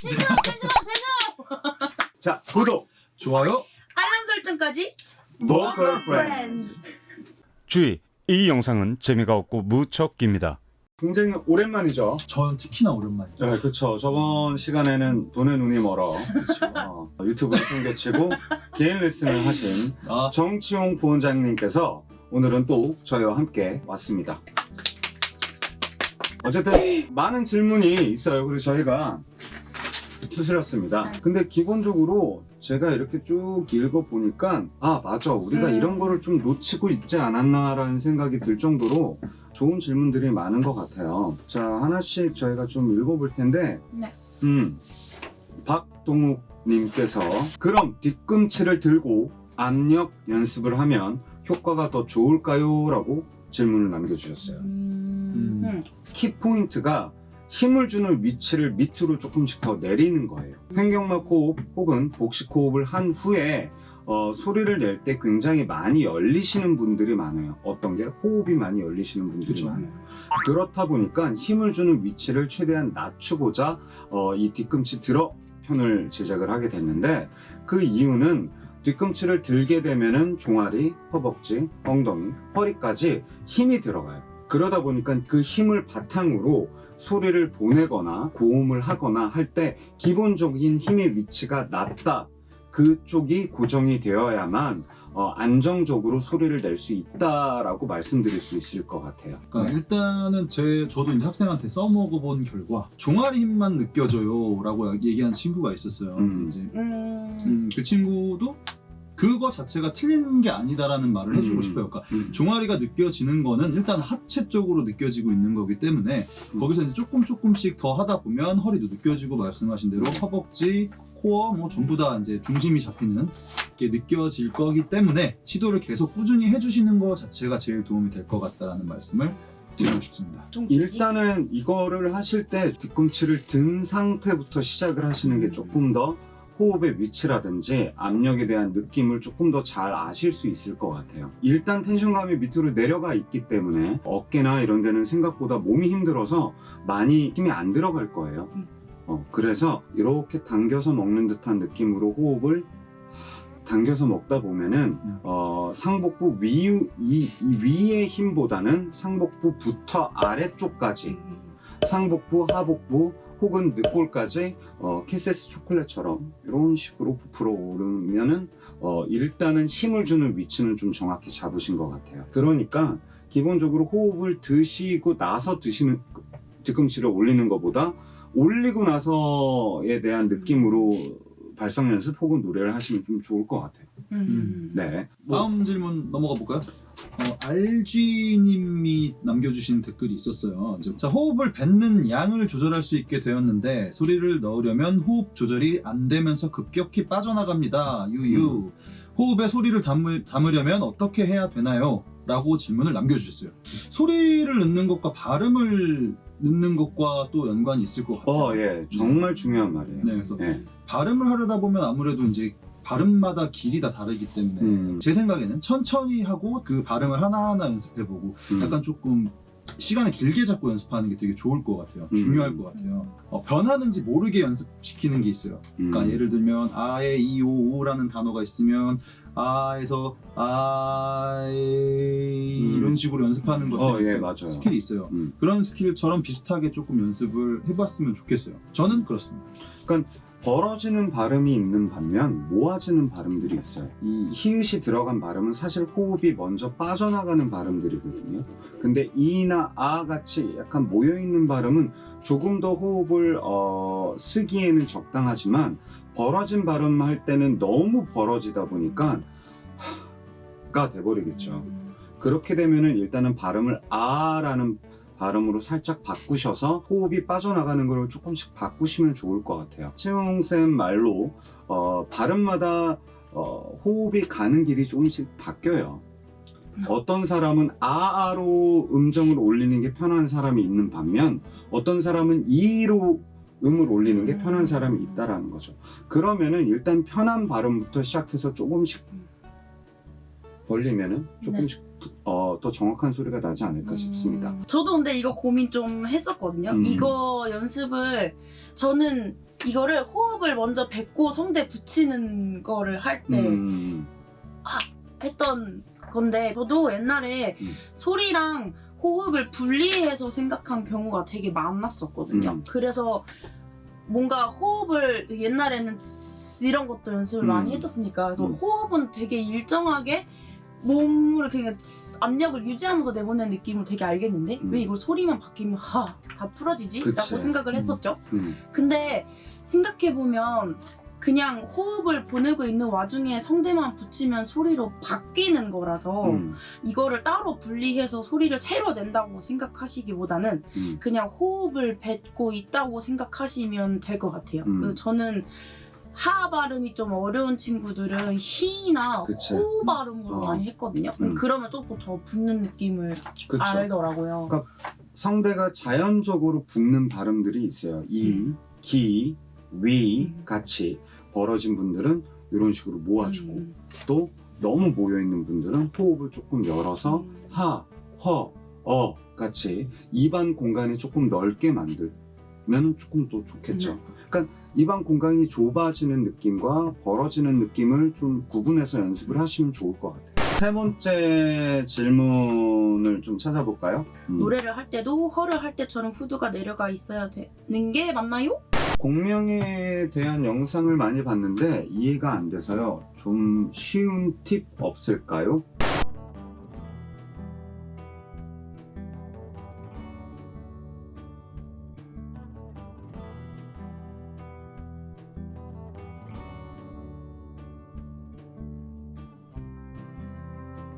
되죠. 자, 구독, 좋아요. 알람 설정까지. Vocal Friends. 주의! 이 영상은 재미가 없고 무척 깁니다. 굉장히 오랜만이죠. 전 특히나 오랜만이죠. 네, 그렇죠. 저번 시간에는 돈의 눈이 멀어 유튜브를 팽개치고 개인 레슨을 하신 아, 정치용 부원장님께서 오늘은 또 저희와 함께 왔습니다. 어쨌든 많은 질문이 있어요. 그래서 저희가 추스렸습니다. 근데 기본적으로 제가 이렇게 쭉 읽어보니까 아 맞아 우리가 이런 거를 좀 놓치고 있지 않았나라는 생각이 들 정도로 좋은 질문들이 많은 것 같아요. 자, 하나씩 저희가 좀 읽어볼 텐데 네. 박동욱 님께서 그럼 뒤꿈치를 들고 압력 연습을 하면 효과가 더 좋을까요? 라고 질문을 남겨주셨어요. 키포인트가 힘을 주는 위치를 밑으로 조금씩 더 내리는 거예요. 횡격막 호흡 혹은 복식 호흡을 한 후에 소리를 낼 때 굉장히 많이 열리시는 분들이 많아요. 어떤 게? 호흡이 많이 열리시는 분들이 그쵸. 많아요. 그렇다 보니까 힘을 주는 위치를 최대한 낮추고자 이 뒤꿈치 들어 편을 제작을 하게 됐는데 그 이유는 뒤꿈치를 들게 되면은 종아리, 허벅지, 엉덩이, 허리까지 힘이 들어가요. 그러다 보니까 그 힘을 바탕으로 소리를 보내거나 고음을 하거나 할 때 기본적인 힘의 위치가 낮다. 그쪽이 고정이 되어야만 안정적으로 소리를 낼 수 있다라고 말씀드릴 수 있을 것 같아요. 그러니까 일단은 저도 이제 학생한테 써먹어본 결과 종아리 힘만 느껴져요라고 얘기한 친구가 있었어요. 근데 이제 그 친구도 그거 자체가 틀린 게 아니다라는 말을 해주고 싶어요. 그러니까 종아리가 느껴지는 거는 일단 하체 쪽으로 느껴지고 있는 거기 때문에 거기서 이제 조금씩 더 하다 보면 허리도 느껴지고 말씀하신 대로 허벅지, 코어 뭐 전부 다 이제 중심이 잡히는 게 느껴질 거기 때문에 시도를 계속 꾸준히 해주시는 거 자체가 제일 도움이 될 것 같다라는 말씀을 드리고 싶습니다. 일단은 이거를 하실 때 뒤꿈치를 든 상태부터 시작을 하시는 게 조금 더 호흡의 위치라든지 압력에 대한 느낌을 조금 더 잘 아실 수 있을 것 같아요. 일단 텐션감이 밑으로 내려가 있기 때문에 어깨나 이런 데는 생각보다 몸이 힘들어서 많이 힘이 안 들어갈 거예요. 그래서 이렇게 당겨서 먹는 듯한 느낌으로 호흡을 당겨서 먹다 보면은 상복부 위의 힘보다는 상복부부터 아래쪽까지 상복부, 하복부 혹은 늑골까지 키세스 초콜릿처럼 이런 식으로 부풀어 오르면은 일단은 힘을 주는 위치는 좀 정확히 잡으신 것 같아요. 그러니까 기본적으로 호흡을 드시고 나서 드시는 뒤꿈치를 올리는 것보다 올리고 나서에 대한 느낌으로 발성 연습 혹은 노래를 하시면 좀 좋을 것 같아요. 네. 다음 질문 넘어가 볼까요? RG님이 남겨주신 댓글이 있었어요. 자, 호흡을 뱉는 양을 조절할 수 있게 되었는데 소리를 넣으려면 호흡 조절이 안 되면서 급격히 빠져나갑니다. 유유. 호흡에 소리를 담으려면 어떻게 해야 되나요? 라고 질문을 남겨주셨어요. 소리를 넣는 것과 발음을 넣는 것과 또 연관이 있을 것 같아요. 예. 정말 중요한 말이에요. 네, 그래서 예. 발음을 하려다 보면 아무래도 이제 발음마다 길이 다 다르기 때문에 제 생각에는 천천히 하고 그 발음을 하나하나 연습해보고 약간 조금 시간을 길게 잡고 연습하는 게 되게 좋을 것 같아요. 중요할 것 같아요. 변하는지 모르게 연습시키는 게 있어요. 그러니까 예를 들면 아에 이 오 오라는 단어가 있으면 아에서 이런 식으로 연습하는 것들이 예, 있어요. 맞아요. 스킬이 있어요. 그런 스킬처럼 비슷하게 조금 연습을 해봤으면 좋겠어요. 저는 그렇습니다. 그러니까 벌어지는 발음이 있는 반면 모아지는 발음들이 있어요. 이 히읗이 들어간 발음은 사실 호흡이 먼저 빠져나가는 발음들이거든요. 근데 이나 아 같이 약간 모여있는 발음은 조금 더 호흡을 쓰기에는 적당하지만 벌어진 발음 할 때는 너무 벌어지다 보니까 가 돼버리겠죠. 그렇게 되면은 일단은 발음을 아라는 발음으로 살짝 바꾸셔서 호흡이 빠져나가는 걸 조금씩 바꾸시면 좋을 것 같아요. 채용쌤 말로 발음마다 호흡이 가는 길이 조금씩 바뀌어요. 어떤 사람은 아아로 음정을 올리는 게 편한 사람이 있는 반면 어떤 사람은 이로 음을 올리는 게 편한 사람이 있다라는 거죠. 그러면은 일단 편한 발음부터 시작해서 조금씩 벌리면은 조금씩 더 정확한 소리가 나지 않을까 싶습니다. 저도 근데 이거 고민 좀 했었거든요. 이거 연습을 저는 이거를 호흡을 먼저 뱉고 성대 붙이는 거를 할 때 했던 건데 저도 옛날에 소리랑 호흡을 분리해서 생각한 경우가 되게 많았었거든요. 그래서 뭔가 호흡을 옛날에는 이런 것도 연습을 많이 했었으니까 그래서 호흡은 되게 일정하게 몸을 그냥 압력을 유지하면서 내보내는 느낌을 되게 알겠는데 왜 이걸 소리만 바뀌면 다 풀어지지? 그치. 라고 생각을 했었죠. 근데 생각해보면 그냥 호흡을 보내고 있는 와중에 성대만 붙이면 소리로 바뀌는 거라서 이거를 따로 분리해서 소리를 새로 낸다고 생각하시기보다는 그냥 호흡을 뱉고 있다고 생각하시면 될 것 같아요. 그래서 저는 하 발음이 좀 어려운 친구들은 히나 그치. 호 발음으로 많이 했거든요. 그러면 조금 더 붙는 느낌을 그쵸. 알더라고요. 그러니까 성대가 자연적으로 붙는 발음들이 있어요. 이, 기, 위 같이 벌어진 분들은 이런 식으로 모아주고 또 너무 모여있는 분들은 호흡을 조금 열어서 하, 허, 어 같이 입안 공간이 조금 넓게 만들면 조금 더 좋겠죠. 그러니까 입안 공간이 좁아지는 느낌과 벌어지는 느낌을 좀 구분해서 연습을 하시면 좋을 것 같아요. 세 번째 질문을 좀 찾아볼까요? 노래를 할 때도 허를 할 때처럼 후두가 내려가 있어야 되는 게 맞나요? 공명에 대한 영상을 많이 봤는데 이해가 안 돼서요. 좀 쉬운 팁 없을까요?